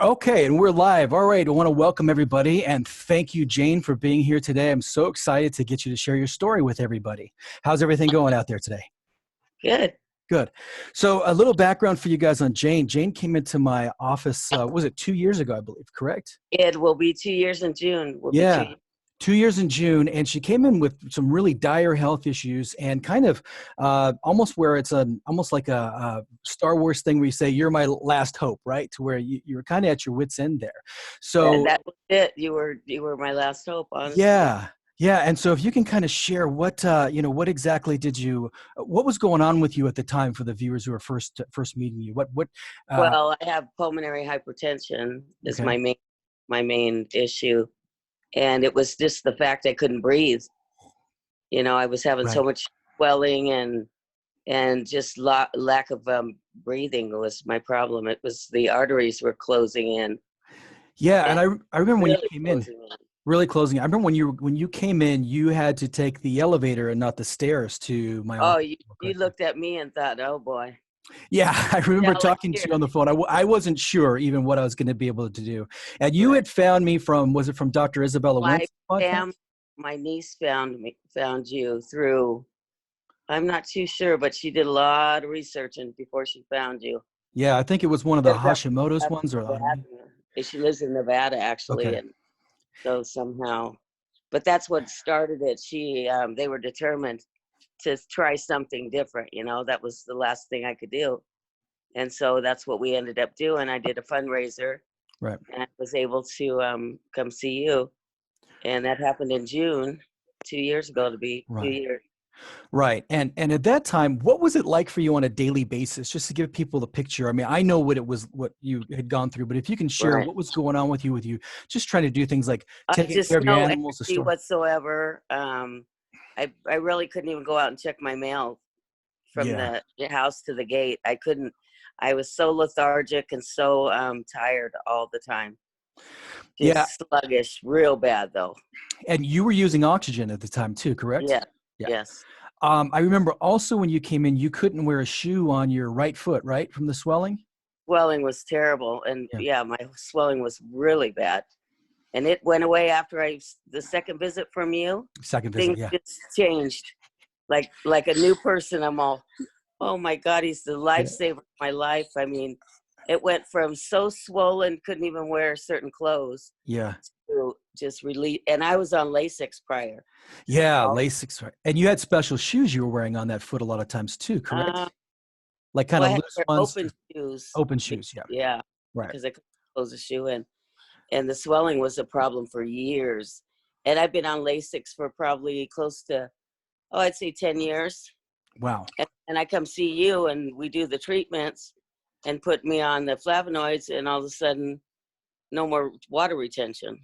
Okay, and we're live. All right, I want to welcome everybody and thank you, Jane, for being here today. I'm so excited to get you to share your story with everybody. How's everything going out there today? Good. Good. So a little background for you guys on Jane. Jane came into my office, was it 2 years ago, I believe, correct? It will be 2 years in June. Will be 2 Yeah. years. 2 years in June, and she came in with some really dire health issues and kind of almost where it's almost like a Star Wars thing where you say, you're my last hope, right? To where you're kind of at your wit's end there. So That was it. You were my last hope, honestly. yeah. Yeah. And so if you can kind of share what what exactly what was going on with you at the time for the viewers who are first meeting you? Uh, Well, I have pulmonary hypertension is okay. my main issue, and it was just the fact I couldn't breathe. I was having so Right. much swelling and just lack of breathing was my problem. It was the arteries were closing in, Yeah. And and I remember when you really came in, closing in. really closing. I remember when you came in, you had to take the elevator and not the stairs to my Oh, office. you Correctly. looked at me and thought, oh boy. Yeah, I remember Yeah, like talking to here. you on the phone. I wasn't sure even what I was going to be able to do. And you Right. had found me was it from Dr. Isabella My Wentz podcast? my niece found you through. I'm not too sure, but she did a lot of researching before she found you. Yeah, I think it was one of the Lives Hashimoto's up ones or in Nevada. autoimmune. She lives in Nevada actually, Okay. and so somehow, but that's what started it. They were determined to try something different. That was the last thing I could do, and so that's what we ended up doing. I did a fundraiser, Right. and I was able to come see you. And that happened in June, 2 years ago to be two Right. years. Right. And at that time, what was it like for you on a daily basis? Just to give people the picture. I mean, I know what you had gone through, but if you can share Right. what was going on with you just trying to do things like taking care Just of your no animals, the energy store. whatsoever. I really couldn't even go out and check my mail from Yeah. the house to the gate. I couldn't. I was so lethargic and so tired all the time. Yeah. Just sluggish, real bad though. And you were using oxygen at the time too, correct? Yeah. Yeah. Yes. I remember also when you came in, you couldn't wear a shoe on your right foot, right? From the swelling? Swelling was terrible, and Yeah. yeah, my swelling was really bad. And it went away after the second visit from you. Second visit. Things Yeah. just changed. Like a new person. I'm all, oh my God, he's the Yeah. lifesaver of my life. I mean, it went from so swollen, couldn't even wear certain clothes Yeah. to just relief. And I was on Lasix prior. Yeah. Oh, Lasix. Right. And you had special shoes you were wearing on that foot a lot of times too, uh, correct? Like kind well, I of had to loose wear ones, open shoes. open shoes. Yeah. Yeah, Right. because I couldn't close the shoe in. And the swelling was a problem for years. And I've been on Lasix for probably close to, I'd say 10 years. Wow. And I come see you and we do the treatments and put me on the flavonoids, and all of a sudden, no more water retention.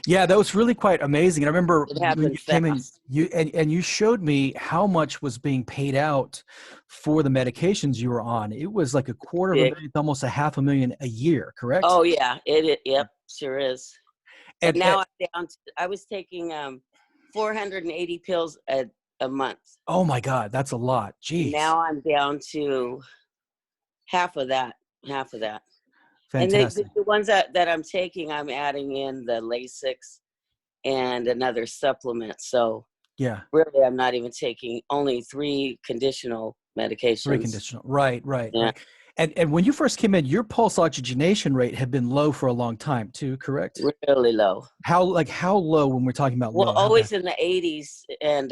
Yeah, that was really quite amazing. And I remember It when happened you came in, fast. and you showed me how much was being paid out for the medications you were on. It was like Big. $250,000, almost $500,000 a year, correct? Oh yeah, yep, sure is. And And now I'm down to, I was taking 480 pills a month. oh my God, that's a lot. And Jeez, now I'm down to half of that, half of that. And fantastic. the ones that I'm taking, I'm adding in the Lasix and another supplement. So Yeah, really, I'm not even taking only 3 conditional three medications. conditional. Right, right, Yeah, right. And when you first came in, your pulse oxygenation rate had been low for a long time too, correct? really low. How low when we're talking about Well, low? How bad? always in the 80s, and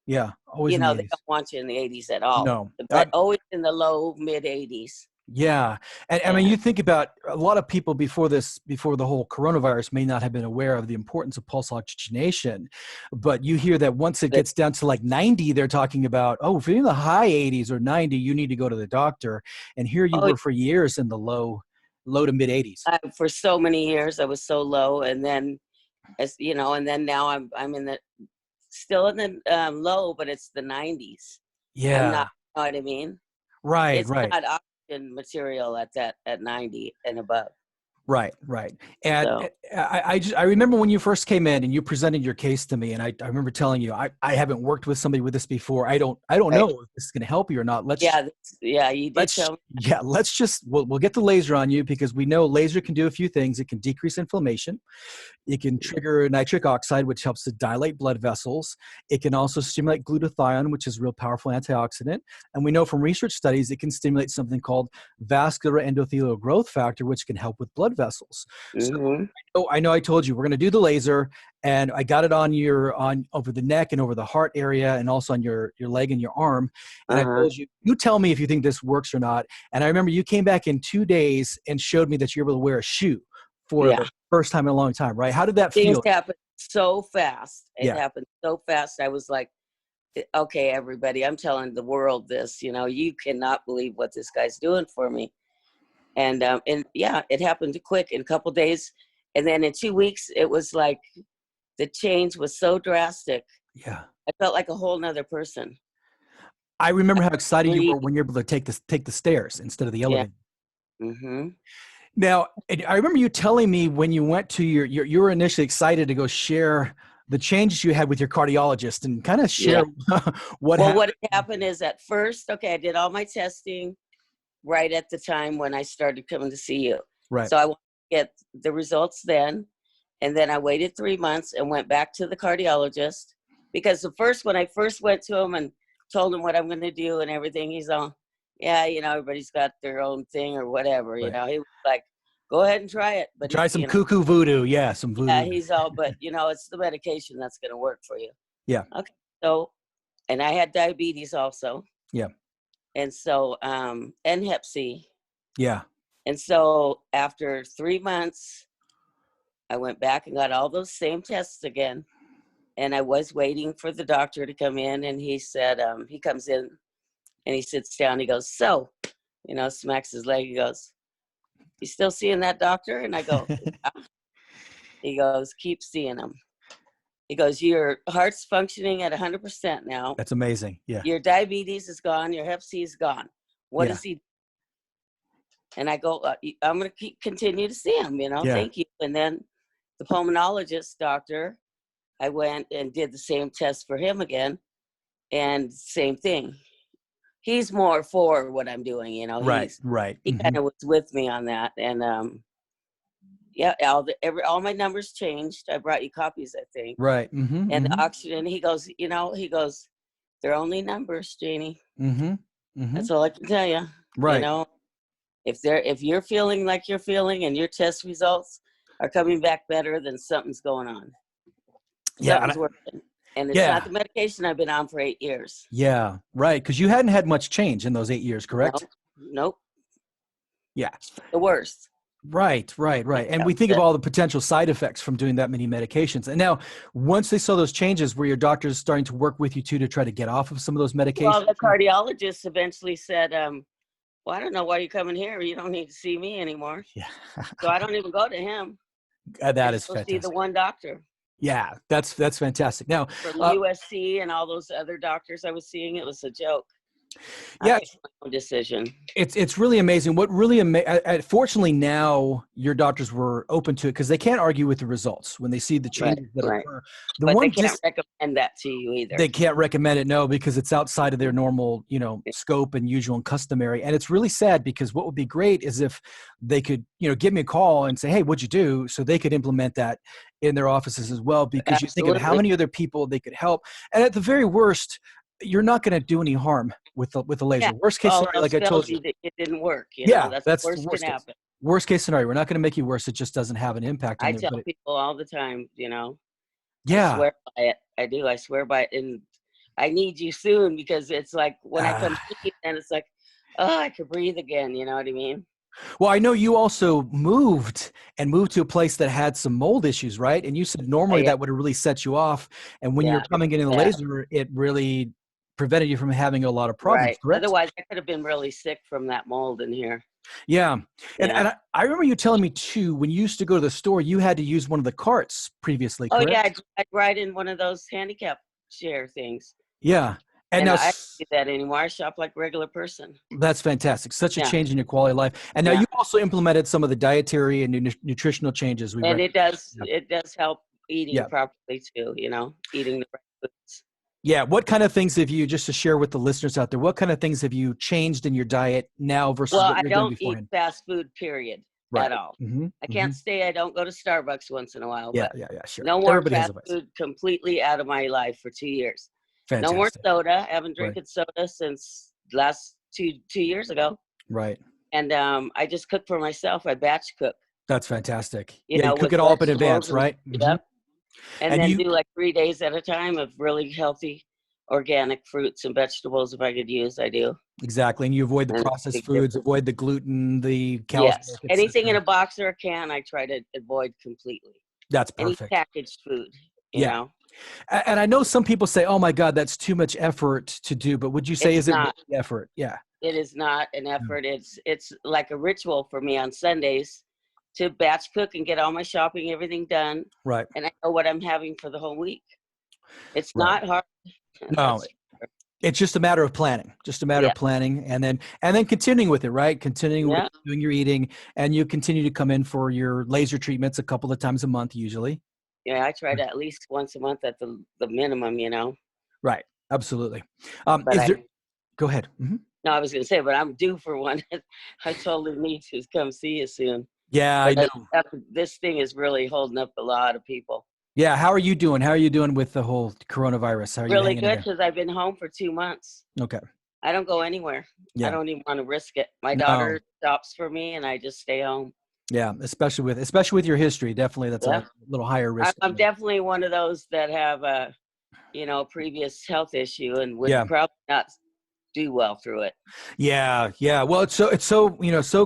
Yeah, always in the they 80s. don't want you in the 80s at all, No. but always in the low mid 80s. Yeah. And I mean, Yeah. you think about a lot of people before the whole coronavirus may not have been aware of the importance of pulse oxygenation, but you hear that once it But gets down to like 90, they're talking about, oh, if you're in the high 80s or 90, you need to go to the doctor. And here you oh, were for years in the low to mid 80s. for so many years I was so low, and then and then now I'm in the still in the low, but it's the 90s. I'm Yeah. not, you know what I mean? Right, It's right. not oxygen material at 90 and above. Right, right. And So I remember when you first came in and you presented your case to me, and I remember telling you, I haven't worked with somebody with this before. I don't right. know if this is going to help you or not. Yeah, yeah, you did Let's tell me. yeah, let's just we'll get the laser on you because we know laser can do a few things. It can decrease inflammation. It can trigger nitric oxide, which helps to dilate blood vessels. It can also stimulate glutathione, which is a real powerful antioxidant. And we know from research studies, it can stimulate something called vascular endothelial growth factor, which can help with blood vessels. So Mm-hmm. I know I told you we're going to do the laser, and I got it on over the neck and over the heart area and also on your leg and your arm. And I Uh-huh. told you, you tell me if you think this works or not. And I remember you came back in 2 days and showed me that you're able to wear a shoe for Yeah. the first time in a long time, right? How did that Things feel? happen so fast. It Yeah. happened so fast. I was like, okay, everybody, I'm telling the world this, you cannot believe what this guy's doing for me. And yeah, it happened quick in a couple days. And then in 2 weeks, it was like the change was so drastic. Yeah. I felt like a whole nother person. I remember how excited you Breathe. were when you're able to take the stairs instead of the Yeah. elevator. Mm-hmm. Now, I remember you telling me when you went to you were initially excited to go share the changes you had with your cardiologist and kind of Yeah. share what Well, happened. what happened is at first, okay, I did all my testing right at the time when I started coming to see you. Right. So I wanted to get the results then. And then I waited 3 months and went back to the cardiologist because when I first went to him and told him what I'm going to do and everything, he's all, yeah, everybody's got their own thing or whatever, Right. He was like, go ahead and try it. But, Try some cuckoo voodoo. Yeah, some yeah, voodoo. he's all, but, it's the medication that's going to work for you. Yeah. Okay. So, and I had diabetes also. Yeah. And so, and Hep C. Yeah. And so after 3 months, I went back and got all those same tests again. And I was waiting for the doctor to come in. And he said, he comes in and he sits down. He goes, so, smacks his leg. He goes, you still seeing that doctor? And I go, yeah. He goes, keep seeing him. He goes, your heart's functioning at 100% now. That's amazing. Yeah. Your diabetes is gone. Your Hep C is gone. What Yeah. is he? And I go, I'm going to continue to see him, Yeah. thank you. And then the pulmonologist doctor, I went and did the same test for him again. And same thing. He's more for what I'm doing, Right. Right. He kind of was with me on that. And yeah, all my numbers changed. I brought you copies, I think. Right. And the oxygen, he goes, they're only numbers, Janie. That's all I can tell you. Right. If you're feeling like you're feeling and your test results are coming back better, then something's going on. Yeah. Something's working. And it's not the medication I've been on for 8 years. Yeah. Right. Because you hadn't had much change in those 8 years, correct? Nope. Yeah. The worst. Right. And we think of all the potential side effects from doing that many medications. And now, once they saw those changes, were your doctors starting to work with you too to try to get off of some of those medications? Well, the cardiologist eventually said, well, I don't know why you're coming here. You don't need to see me anymore. Yeah. So I don't even go to him. That is fantastic. See the one doctor. Yeah, that's fantastic. Now, from USC and all those other doctors I was seeing, it was a joke. Yeah, I made my own decision. It's really amazing. What really fortunately now your doctors were open to it because they can't argue with the results when they see the changes that occur. But they can't recommend that to you either. They can't recommend it, no, because it's outside of their normal, scope and usual and customary. And it's really sad because what would be great is if they could, give me a call and say, hey, what'd you do? So they could implement that in their offices as well, because you think of how many other people they could help. And at the very worst, you're not going to do any harm with the laser. Yeah. Worst case scenario, like I told you, it didn't work. That's the worst case. Happen. Worst case scenario, we're not going to make you worse. It just doesn't have an impact. I tell people all the time, Yeah. I swear by it. I do. I swear by it. And I need you soon because it's like when I come to you, and it's like, oh, I could breathe again. You know what I mean? Well, I know you also moved to a place that had some mold issues, right? And you said normally that would have really set you off. And when you're coming in the laser, it really prevented you from having a lot of problems, correct? Otherwise, I could have been really sick from that mold in here. Yeah. And I remember you telling me, too, when you used to go to the store, you had to use one of the carts previously, correct? Oh, yeah. I'd ride in one of those handicap chair things. Yeah. And And now I don't do that anymore. I shop like a regular person. that's fantastic. Such a Yeah. change in your quality of life. And now Yeah. you also implemented some of the dietary and nutritional changes we And recommend. it does help eating Yeah. properly too, eating the right foods. Yeah. What kind of things have you, just to share with the listeners out there, what kind of things have you changed in your diet now versus Well, what I you were doing don't eat beforehand? fast food, period, at Right. all. Mm-hmm. I Mm-hmm. can't say I don't go to Starbucks once in a while, Yeah. but Yeah. Yeah. Sure. no more Everybody has fast a vice. food, completely out of my life for 2 years. No more Fantastic. soda. I haven't Right. drinking soda since last two years ago. Right. And I just cook for myself. I batch cook, That's fantastic. Yeah. You cook with it all up in vegetables advance, and right? Mm-hmm. yep. And And then you, do like 3 days at a time of really healthy organic fruits and vegetables. If I could use, I do. exactly. And you avoid the And it's a processed big foods, difference. avoid the gluten, the cow's Yes. milk, Anything in etc. a box or a can, I try to avoid completely. That's Any perfect. packaged food, Yeah. And I know some people say, oh my God, that's too much effort to do, but would you say, It's is it worth not. the effort? Yeah. It is not an Yeah. effort. It's like a ritual for me on Sundays to batch cook and get all my shopping, everything done, Right. and I know what I'm having for the whole week. It's Right. not hard. No, That's it's just a matter of planning, just a matter yeah, of planning and then continuing with it, right? Continuing with yeah, doing your eating, and you continue to come in for your laser treatments a couple of times a month, usually. yeah. I try to at least once a month at the minimum. Right. Absolutely. But Is there, go ahead. Mhm. no, I was gonna say, but I'm due for one. I totally need to come see you soon. Yeah, I But know. this thing is really holding up a lot of people. Yeah. How are you doing? How are you doing with the whole coronavirus? How are you Really hanging in good there? because I've been home for 2 months. Okay. I don't go anywhere. I Yeah. don't even want to risk it. My No. daughter shops for me, and I just stay home. Yeah. Especially with your history. Definitely that's Yeah, a little higher risk. I'm definitely one of those that have a previous health issue and would Yeah. probably not do well through it. Yeah, yeah. Well, so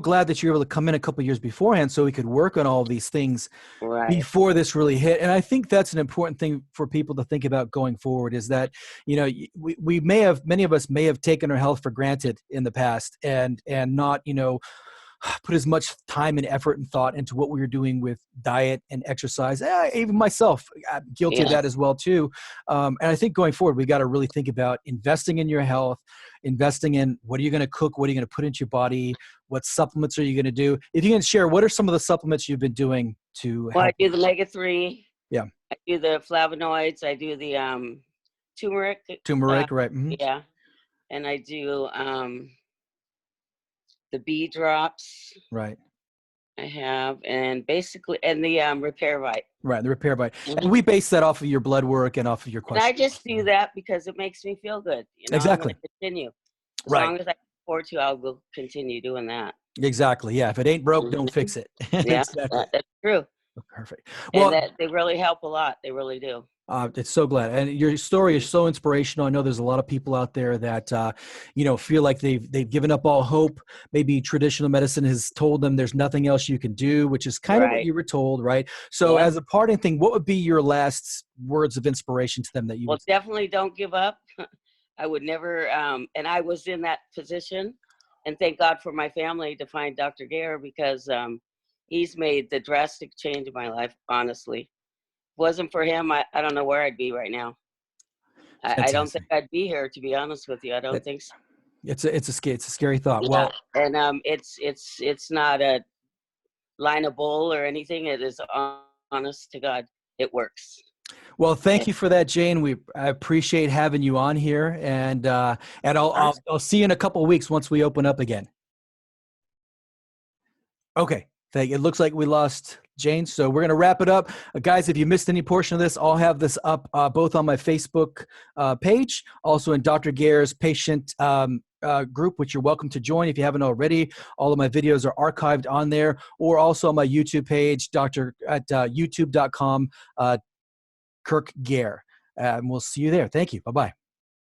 glad that you're able to come in a couple of years beforehand, so we could work on all these things Right. before this really hit. And I think that's an important thing for people to think about going forward. Is that we may have, many of us may have taken our health for granted in the past, and not put as much time and effort and thought into what we were doing with diet and exercise. Even myself, I'm guilty of Yeah. that as well too. And I think going forward, we got to really think about investing in your health, investing in what are you going to cook, what are you going to put into your body, what supplements are you going to do. If you can share, what are some of the supplements you've been doing to Well, I help? do the omega-3. Yeah, I do the flavonoids. I do the turmeric. turmeric, right? Mm-hmm. Yeah, and I do the bee drops. Right. I have, and basically, and the repair bite. Right, the repair bite. And Mhm. we base that off of your blood work and off of your And I questions. just do that because it makes me feel good. I'm going Exactly. to continue. As Right. long as I can afford to, I will continue doing that. Exactly. Yeah. If it ain't broke, don't Mhm. fix it. Yeah, Exactly. that's true. Perfect. And Well, that they really help a lot. They really do. it's so glad, and your story is so inspirational. I know there's a lot of people out there that feel like they've given up all hope. Maybe traditional medicine has told them there's nothing else you can do, which is kind of what Right. you were told, right? So, Yeah. as a parting thing, what would be your last words of inspiration to them that you Well, would say? definitely don't give up. I would never, and I was in that position, and thank God for my family to find Dr. Gair because he's made the drastic change in my life, honestly. Wasn't for him, I don't know where I'd be right now. I don't think Fantastic. I'd be here, to be honest with you. I don't It, think so. it's a scary thought. Yeah, Well, and it's not a line of bull or anything. It is honest to God, it works. well, And thank you for that, Jane. I appreciate having you on here, and I'll see you in a couple of weeks once we open up again. Okay. It looks like we lost Jane, so we're going to wrap it up. Guys, if you missed any portion of this, I'll have this up both on my Facebook page, also in Dr. Gair's patient group, which you're welcome to join if you haven't already. All of my videos are archived on there, or also on my YouTube page, at youtube.com, Kirk Gair. And we'll see you there. Thank you. Bye-bye.